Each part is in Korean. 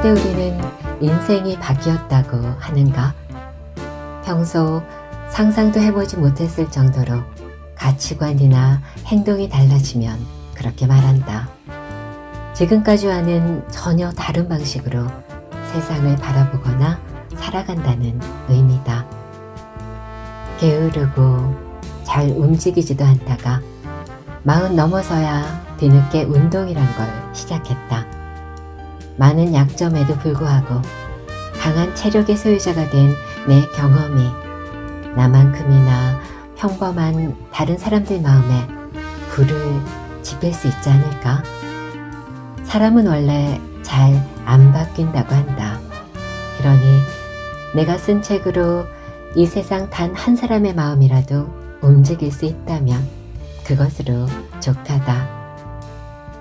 그런데 우리는 인생이 바뀌었다고 하는가? 평소 상상도 해보지 못했을 정도로 가치관이나 행동이 달라지면 그렇게 말한다. 지금까지와는 전혀 다른 방식으로 세상을 바라보거나 살아간다는 의미다. 게으르고 잘 움직이지도 않다가 40 넘어서야 뒤늦게 운동이란 걸 시작했다. 많은 약점에도 불구하고 강한 체력의 소유자가 된 내 경험이 나만큼이나 평범한 다른 사람들 마음에 불을 지필 수 있지 않을까? 사람은 원래 잘 안 바뀐다고 한다. 그러니 내가 쓴 책으로 이 세상 단 한 사람의 마음이라도 움직일 수 있다면 그것으로 좋다다.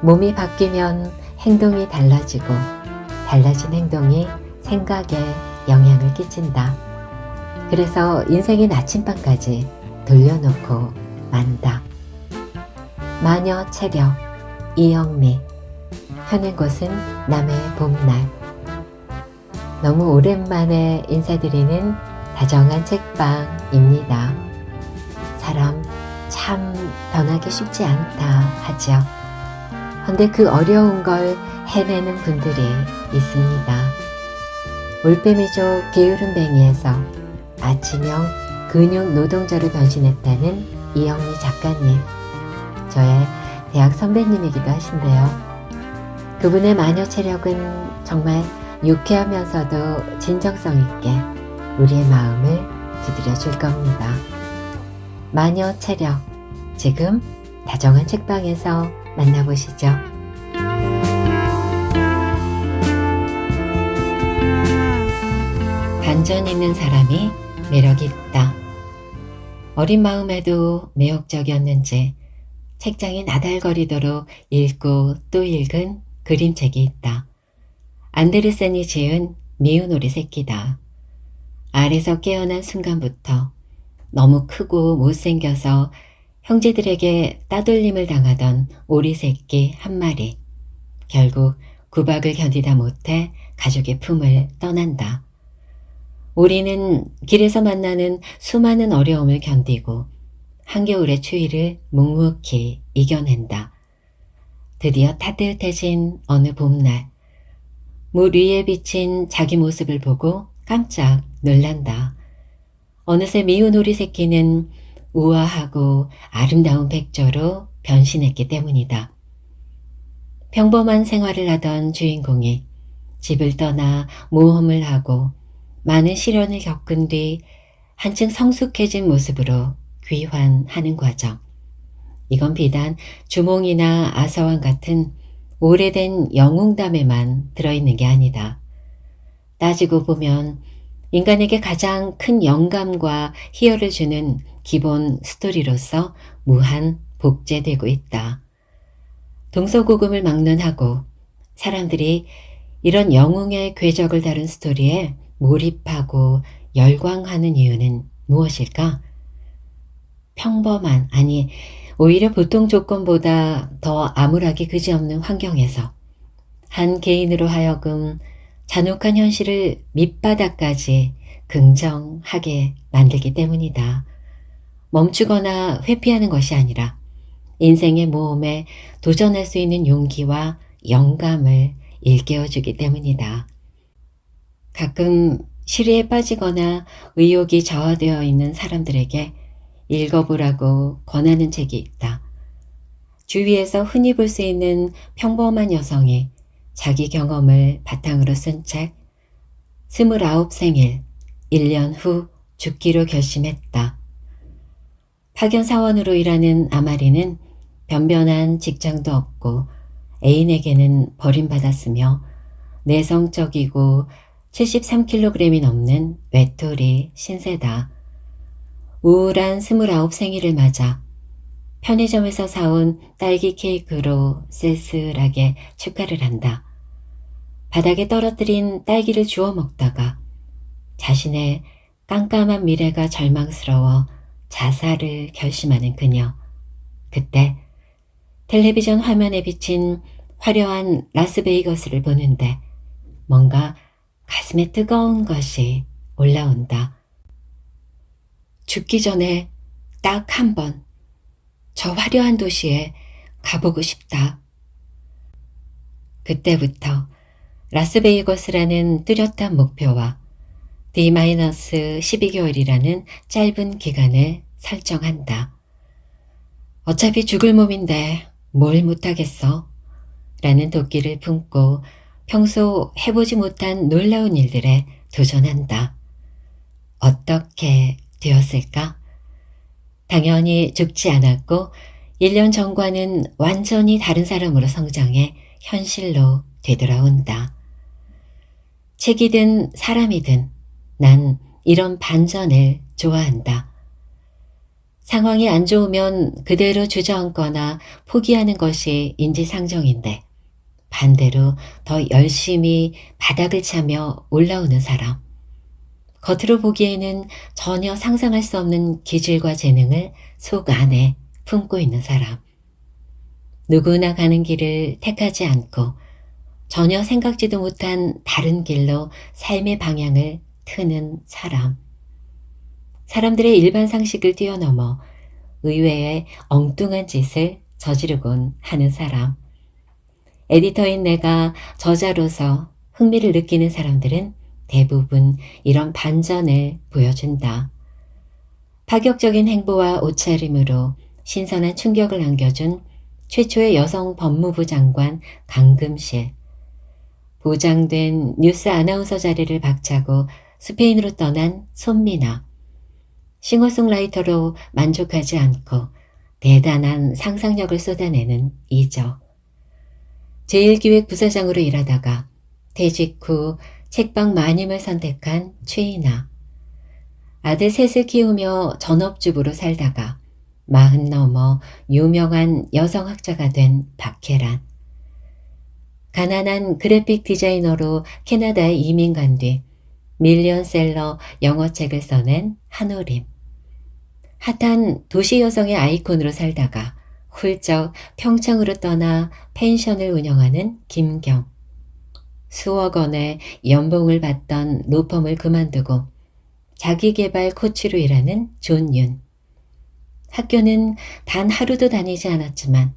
몸이 바뀌면 행동이 달라지고 달라진 행동이 생각에 영향을 끼친다. 그래서 인생의 나침반까지 돌려놓고 만다. 마녀 체력 이영미. 펴낸 곳은 남의 봄날. 너무 오랜만에 인사드리는 다정한 책방입니다. 사람 참 변하기 쉽지 않다 하죠. 근데 그 어려운 걸 해내는 분들이 있습니다. 올빼미족 게으름뱅이에서 아침형 근육 노동자로 변신했다는 이영미 작가님. 저의 대학 선배님이기도 하신데요. 그분의 마녀 체력은 정말 유쾌하면서도 진정성 있게 우리의 마음을 두드려 줄 겁니다. 마녀 체력, 지금 다정한 책방에서 만나보시죠. 반전 있는 사람이 매력이 있다. 어린 마음에도 매혹적이었는지 책장이 나달거리도록 읽고 또 읽은 그림책이 있다. 안데르센이 지은 미운 오리 새끼다. 알에서 깨어난 순간부터 너무 크고 못생겨서 형제들에게 따돌림을 당하던 오리 새끼 한 마리. 결국 구박을 견디다 못해 가족의 품을 떠난다. 오리는 길에서 만나는 수많은 어려움을 견디고 한겨울의 추위를 묵묵히 이겨낸다. 드디어 따뜻해진 어느 봄날, 물 위에 비친 자기 모습을 보고 깜짝 놀란다. 어느새 미운 오리 새끼는 우아하고 아름다운 백조로 변신했기 때문이다. 평범한 생활을 하던 주인공이 집을 떠나 모험을 하고 많은 시련을 겪은 뒤 한층 성숙해진 모습으로 귀환하는 과정. 이건 비단 주몽이나 아서왕 같은 오래된 영웅담에만 들어있는 게 아니다. 따지고 보면 인간에게 가장 큰 영감과 희열을 주는 기본 스토리로서 무한 복제되고 있다. 동서고금을 막론하고 사람들이 이런 영웅의 궤적을 다룬 스토리에 몰입하고 열광하는 이유는 무엇일까? 평범한, 아니 오히려 보통 조건보다 더 암울하기 그지없는 환경에서 한 개인으로 하여금 잔혹한 현실을 밑바닥까지 긍정하게 만들기 때문이다. 멈추거나 회피하는 것이 아니라 인생의 모험에 도전할 수 있는 용기와 영감을 일깨워주기 때문이다. 가끔 시리에 빠지거나 의욕이 저하되어 있는 사람들에게 읽어보라고 권하는 책이 있다. 주위에서 흔히 볼 수 있는 평범한 여성이 자기 경험을 바탕으로 쓴 책, 29 생일, 1년 후 죽기로 결심했다. 파견 사원으로 일하는 아마리는 변변한 직장도 없고 애인에게는 버림받았으며 내성적이고 73kg이 넘는 외톨이 신세다. 우울한 29 생일을 맞아 편의점에서 사온 딸기 케이크로 쓸쓸하게 축하를 한다. 바닥에 떨어뜨린 딸기를 주워 먹다가 자신의 깜깜한 미래가 절망스러워 자살을 결심하는 그녀. 그때 텔레비전 화면에 비친 화려한 라스베이거스를 보는데 뭔가 가슴에 뜨거운 것이 올라온다. 죽기 전에 딱 한 번 저 화려한 도시에 가보고 싶다. 그때부터 라스베이거스라는 뚜렷한 목표와 D-12개월이라는 짧은 기간을 설정한다. 어차피 죽을 몸인데 뭘 못하겠어? 라는 도끼를 품고 평소 해보지 못한 놀라운 일들에 도전한다. 어떻게 되었을까? 당연히 죽지 않았고 1년 전과는 완전히 다른 사람으로 성장해 현실로 되돌아온다. 책이든 사람이든 난 이런 반전을 좋아한다. 상황이 안 좋으면 그대로 주저앉거나 포기하는 것이 인지상정인데 반대로 더 열심히 바닥을 차며 올라오는 사람. 겉으로 보기에는 전혀 상상할 수 없는 기질과 재능을 속 안에 품고 있는 사람. 누구나 가는 길을 택하지 않고 전혀 생각지도 못한 다른 길로 삶의 방향을 트는 사람. 사람들의 일반 상식을 뛰어넘어 의외의 엉뚱한 짓을 저지르곤 하는 사람. 에디터인 내가 저자로서 흥미를 느끼는 사람들은 대부분 이런 반전을 보여준다. 파격적인 행보와 옷차림으로 신선한 충격을 안겨준 최초의 여성 법무부 장관 강금실. 보장된 뉴스 아나운서 자리를 박차고 스페인으로 떠난 손미나. 싱어송라이터로 만족하지 않고 대단한 상상력을 쏟아내는 이적. 제1기획 부사장으로 일하다가 퇴직 후 책방 마님을 선택한 최이나. 아들 셋을 키우며 전업주부로 살다가 40 넘어 유명한 여성학자가 된 박혜란. 가난한 그래픽 디자이너로 캐나다에 이민 간 뒤 밀리언셀러 영어책을 써낸 한오림. 핫한 도시 여성의 아이콘으로 살다가 훌쩍 평창으로 떠나 펜션을 운영하는 김경. 수억 원의 연봉을 받던 로펌을 그만두고 자기개발 코치로 일하는 존윤. 학교는 단 하루도 다니지 않았지만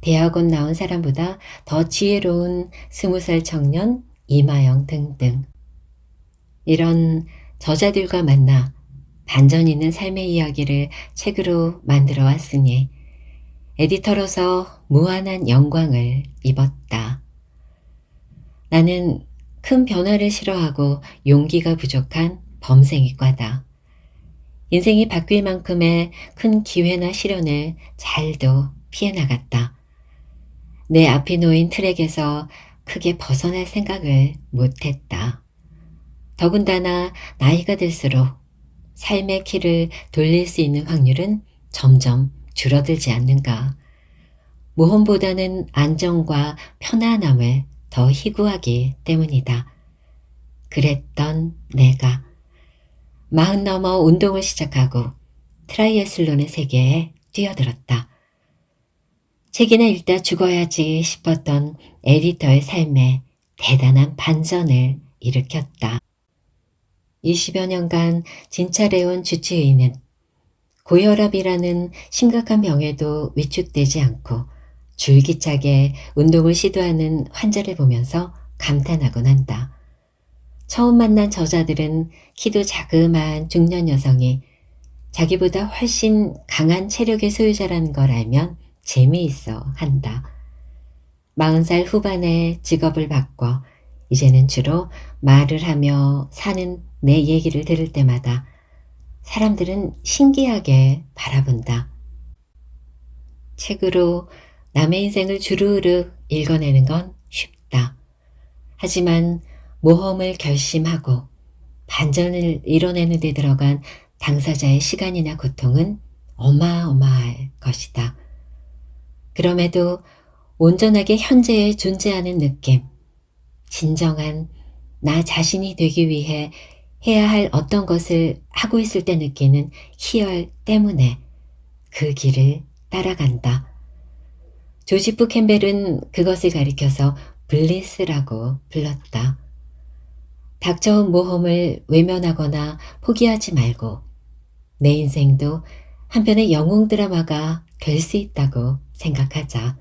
대학원 나온 사람보다 더 지혜로운 20살 청년 이마영 등등. 이런 저자들과 만나 반전 있는 삶의 이야기를 책으로 만들어 왔으니 에디터로서 무한한 영광을 입었다. 나는 큰 변화를 싫어하고 용기가 부족한 범생이과다. 인생이 바뀔 만큼의 큰 기회나 시련을 잘도 피해 나갔다. 내 앞에 놓인 트랙에서 크게 벗어날 생각을 못했다. 더군다나 나이가 들수록 삶의 키를 돌릴 수 있는 확률은 점점 줄어들지 않는가. 모험보다는 안정과 편안함을 더 희구하기 때문이다. 그랬던 내가 40 넘어 운동을 시작하고 트라이애슬론의 세계에 뛰어들었다. 책이나 읽다 죽어야지 싶었던 에디터의 삶에 대단한 반전을 일으켰다. 20여 년간 진찰해온 주치의는 고혈압이라는 심각한 병에도 위축되지 않고 줄기차게 운동을 시도하는 환자를 보면서 감탄하곤 한다. 처음 만난 저자들은 키도 자그마한 중년 여성이 자기보다 훨씬 강한 체력의 소유자라는 걸 알면 재미있어 한다. 40살 후반에 직업을 바꿔 이제는 주로 말을 하며 사는 내 얘기를 들을 때마다 사람들은 신기하게 바라본다. 책으로 남의 인생을 주르륵 읽어내는 건 쉽다. 하지만 모험을 결심하고 반전을 이뤄내는 데 들어간 당사자의 시간이나 고통은 어마어마할 것이다. 그럼에도 온전하게 현재에 존재하는 느낌, 진정한 나 자신이 되기 위해 해야 할 어떤 것을 하고 있을 때 느끼는 희열 때문에 그 길을 따라간다. 조지프 캠벨은 그것을 가리켜서 블리스라고 불렀다. 닥쳐온 모험을 외면하거나 포기하지 말고 내 인생도 한편의 영웅 드라마가 될 수 있다고 생각하자.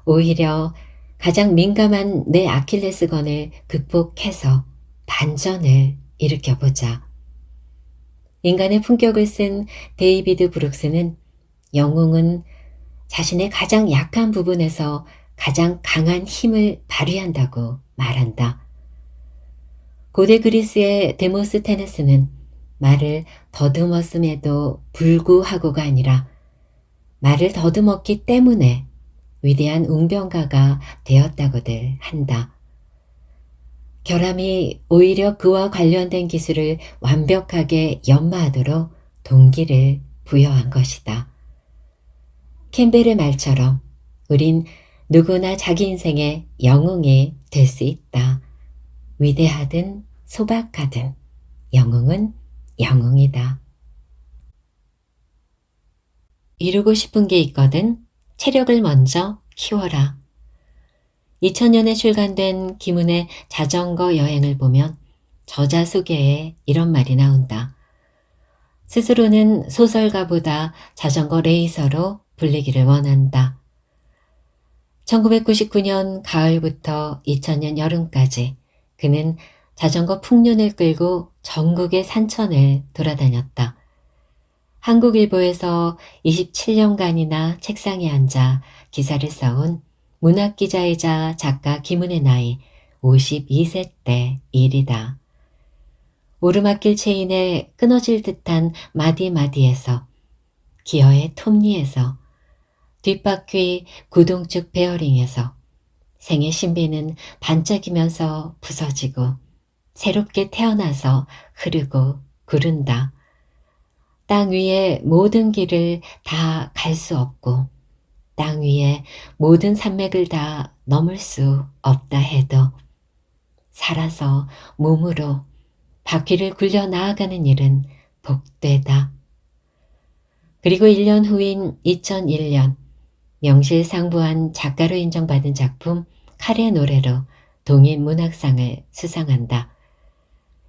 오히려 가장 민감한 내 아킬레스건을 극복해서 반전을 일으켜보자. 인간의 품격을 쓴 데이비드 브룩스는 영웅은 자신의 가장 약한 부분에서 가장 강한 힘을 발휘한다고 말한다. 고대 그리스의 데모스테네스는 말을 더듬었음에도 불구하고가 아니라 말을 더듬었기 때문에 위대한 웅변가가 되었다고들 한다. 결함이 오히려 그와 관련된 기술을 완벽하게 연마하도록 동기를 부여한 것이다. 캠벨의 말처럼 우린 누구나 자기 인생의 영웅이 될 수 있다. 위대하든 소박하든 영웅은 영웅이다. 이루고 싶은 게 있거든 체력을 먼저 키워라. 2000년에 출간된 김은의 자전거 여행을 보면 저자 소개에 이런 말이 나온다. 스스로는 소설가보다 자전거 레이서로 불리기를 원한다. 1999년 가을부터 2000년 여름까지 그는 자전거 풍륜을 끌고 전국의 산천을 돌아다녔다. 한국일보에서 27년간이나 책상에 앉아 기사를 써온 문학기자이자 작가 김은의 나이 52세 때 일이다. 오르막길 체인에 끊어질 듯한 마디마디에서 기어의 톱니에서 뒷바퀴 구동축 베어링에서 생의 신비는 반짝이면서 부서지고 새롭게 태어나서 흐르고 구른다. 땅 위의 모든 길을 다 갈 수 없고 땅 위의 모든 산맥을 다 넘을 수 없다 해도 살아서 몸으로 바퀴를 굴려 나아가는 일은 복되다. 그리고 1년 후인 2001년 명실상부한 작가로 인정받은 작품 칼의 노래로 동인문학상을 수상한다.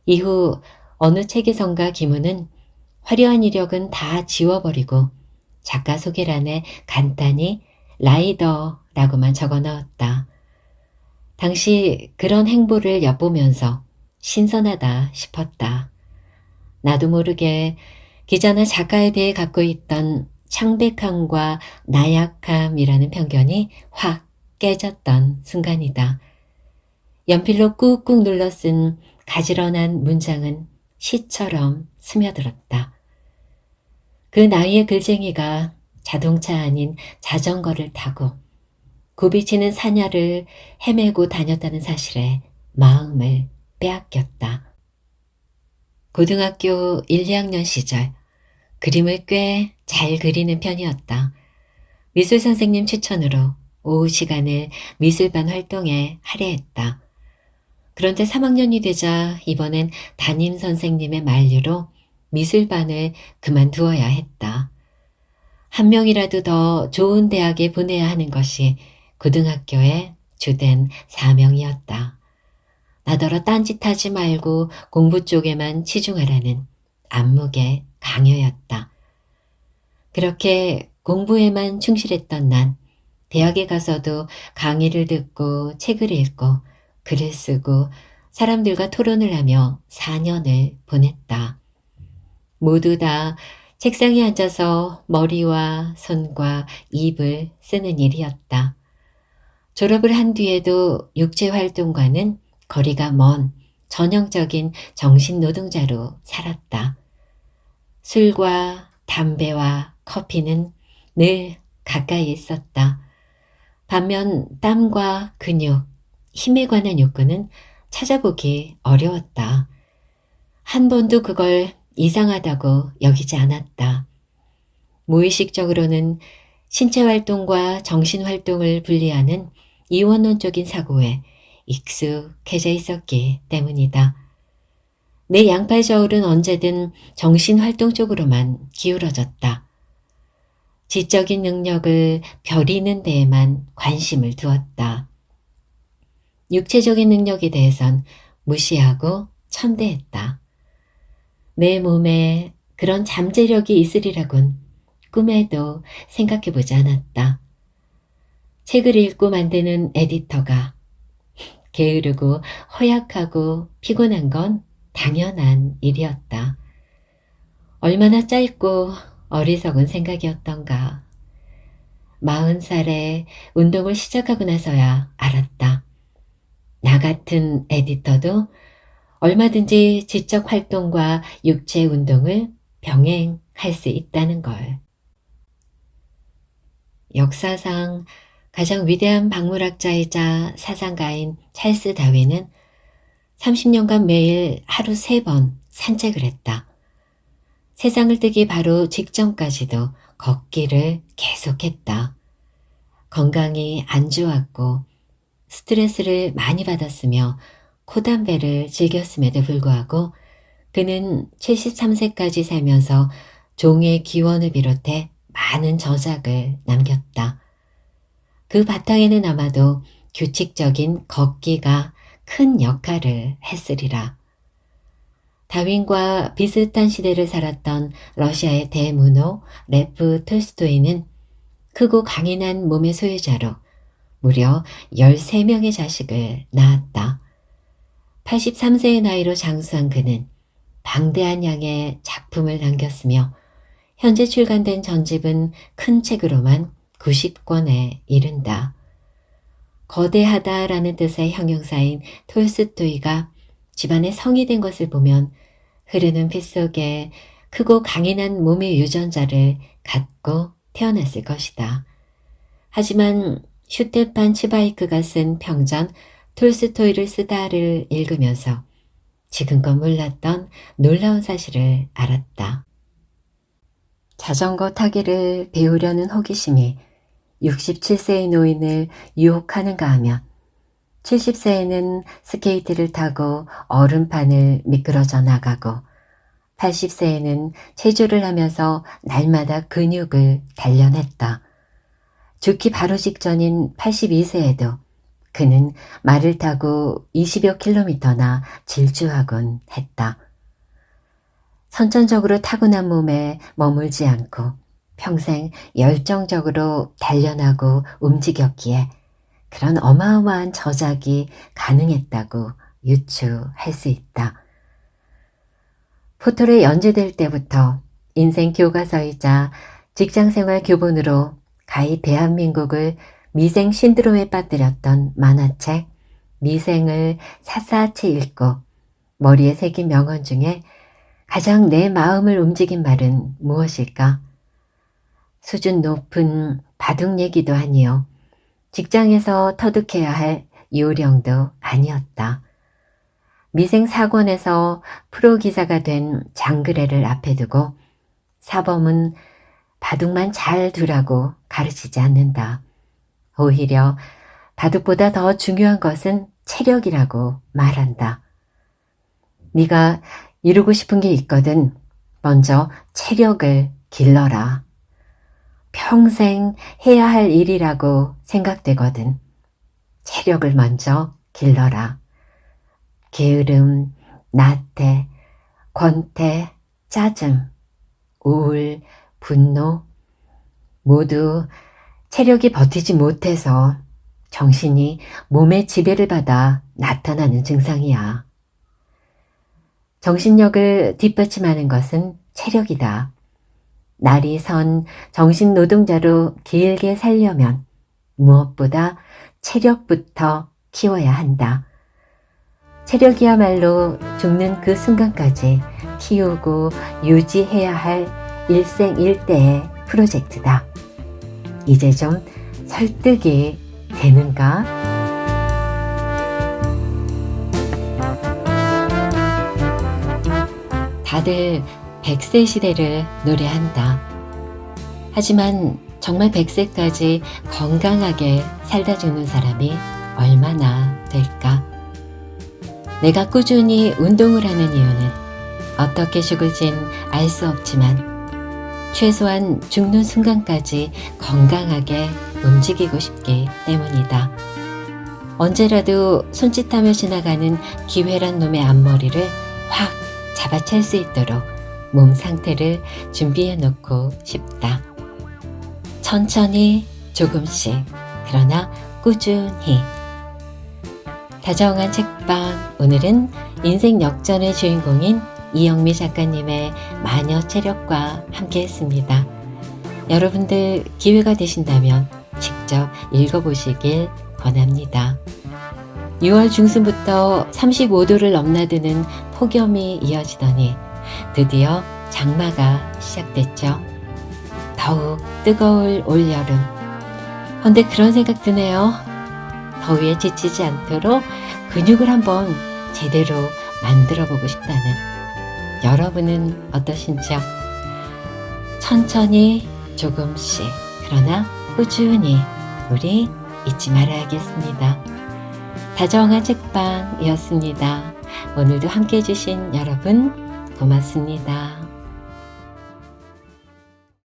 이후 어느 책에선가 김은은 화려한 이력은 다 지워버리고 작가 소개란에 간단히 라이더라고만 적어 넣었다. 당시 그런 행보를 엿보면서 신선하다 싶었다. 나도 모르게 기자나 작가에 대해 갖고 있던 창백함과 나약함이라는 편견이 확 깨졌던 순간이다. 연필로 꾹꾹 눌러 쓴 가지런한 문장은 시처럼 스며들었다. 그 나이의 글쟁이가 자동차 아닌 자전거를 타고 굽이치는 사냐를 헤매고 다녔다는 사실에 마음을 빼앗겼다. 고등학교 1, 2학년 시절 그림을 꽤 잘 그리는 편이었다. 미술 선생님 추천으로 오후 시간을 미술반 활동에 할애했다. 그런데 3학년이 되자 이번엔 담임 선생님의 만류로 미술반을 그만두어야 했다. 한 명이라도 더 좋은 대학에 보내야 하는 것이 고등학교의 주된 사명이었다. 나더러 딴짓하지 말고 공부 쪽에만 치중하라는 안목의 강요였다. 그렇게 공부에만 충실했던 난 대학에 가서도 강의를 듣고 책을 읽고 글을 쓰고 사람들과 토론을 하며 4년을 보냈다. 모두 다 책상에 앉아서 머리와 손과 입을 쓰는 일이었다. 졸업을 한 뒤에도 육체활동과는 거리가 먼 전형적인 정신노동자로 살았다. 술과 담배와 커피는 늘 가까이 있었다. 반면 땀과 근육, 힘에 관한 욕구는 찾아보기 어려웠다. 한 번도 그걸 이상하다고 여기지 않았다. 무의식적으로는 신체활동과 정신활동을 분리하는 이원론적인 사고에 익숙해져 있었기 때문이다. 내 양팔 저울은 언제든 정신활동 쪽으로만 기울어졌다. 지적인 능력을 벼리는 데에만 관심을 두었다. 육체적인 능력에 대해선 무시하고 천대했다. 내 몸에 그런 잠재력이 있으리라곤 꿈에도 생각해보지 않았다. 책을 읽고 만드는 에디터가 게으르고 허약하고 피곤한 건 당연한 일이었다. 얼마나 짧고 어리석은 생각이었던가. 40살에 운동을 시작하고 나서야 알았다. 나 같은 에디터도 얼마든지 지적 활동과 육체 운동을 병행할 수 있다는 걸. 역사상 가장 위대한 박물학자이자 사상가인 찰스 다윈은 30년간 매일 하루 3번 산책을 했다. 세상을 뜨기 바로 직전까지도 걷기를 계속했다. 건강이 안 좋았고 스트레스를 많이 받았으며 코담배를 즐겼음에도 불구하고 그는 73세까지 살면서 종의 기원을 비롯해 많은 저작을 남겼다. 그 바탕에는 아마도 규칙적인 걷기가 큰 역할을 했으리라. 다윈과 비슷한 시대를 살았던 러시아의 대문호 레프 톨스토이는 크고 강인한 몸의 소유자로 무려 13명의 자식을 낳았다. 83세의 나이로 장수한 그는 방대한 양의 작품을 남겼으며 현재 출간된 전집은 큰 책으로만 90권에 이른다. 거대하다라는 뜻의 형용사인 톨스토이가 집안에 성이 된 것을 보면 흐르는 피 속에 크고 강인한 몸의 유전자를 갖고 태어났을 것이다. 하지만 슈테판 치바이크가 쓴 평전 톨스토이를 쓰다를 읽으면서 지금껏 몰랐던 놀라운 사실을 알았다. 자전거 타기를 배우려는 호기심이 67세의 노인을 유혹하는가 하면 70세에는 스케이트를 타고 얼음판을 미끄러져 나가고 80세에는 체조를 하면서 날마다 근육을 단련했다. 죽기 바로 직전인 82세에도 그는 말을 타고 20여 킬로미터나 질주하곤 했다. 선천적으로 타고난 몸에 머물지 않고 평생 열정적으로 단련하고 움직였기에 그런 어마어마한 저작이 가능했다고 유추할 수 있다. 포털에 연재될 때부터 인생 교과서이자 직장생활 교본으로 가히 대한민국을 미생 신드롬에 빠뜨렸던 만화책 미생을 샅샅이 읽고 머리에 새긴 명언 중에 가장 내 마음을 움직인 말은 무엇일까? 수준 높은 바둑 얘기도 아니요. 직장에서 터득해야 할 요령도 아니었다. 미생 4권에서 프로 기사가 된 장그래를 앞에 두고 사범은 바둑만 잘 두라고 가르치지 않는다. 오히려 바둑보다 더 중요한 것은 체력이라고 말한다. 네가 이루고 싶은 게 있거든 먼저 체력을 길러라. 평생 해야 할 일이라고 생각되거든. 체력을 먼저 길러라. 게으름, 나태, 권태, 짜증, 우울, 분노 모두 체력이 버티지 못해서 정신이 몸의 지배를 받아 나타나는 증상이야. 정신력을 뒷받침하는 것은 체력이다. 날이 선 정신 노동자로 길게 살려면 무엇보다 체력부터 키워야 한다. 체력이야말로 죽는 그 순간까지 키우고 유지해야 할 일생일대의 프로젝트다. 이제 좀 설득이 되는가? 다들 100세 시대를 노래한다. 하지만 정말 100세까지 건강하게 살다 죽는 사람이 얼마나 될까? 내가 꾸준히 운동을 하는 이유는 어떻게 죽을진 알 수 없지만 최소한 죽는 순간까지 건강하게 움직이고 싶기 때문이다. 언제라도 손짓하며 지나가는 기회란 놈의 앞머리를 확 잡아챌 수 있도록 몸 상태를 준비해 놓고 싶다. 천천히, 조금씩, 그러나 꾸준히. 다정한 책방, 오늘은 인생 역전의 주인공인 이영미 작가님의 마녀 체력과 함께 했습니다. 여러분들 기회가 되신다면 직접 읽어보시길 권합니다. 6월 중순부터 35도를 넘나드는 폭염이 이어지더니 드디어 장마가 시작됐죠. 더욱 뜨거울 올여름. 근데 그런 생각 드네요. 더위에 지치지 않도록 근육을 한번 제대로 만들어 보고 싶다는. 여러분은 어떠신지요? 천천히, 조금씩, 그러나 꾸준히 우리 잊지 말아야겠습니다. 다정한 책방이었습니다. 오늘도 함께 해주신 여러분 고맙습니다.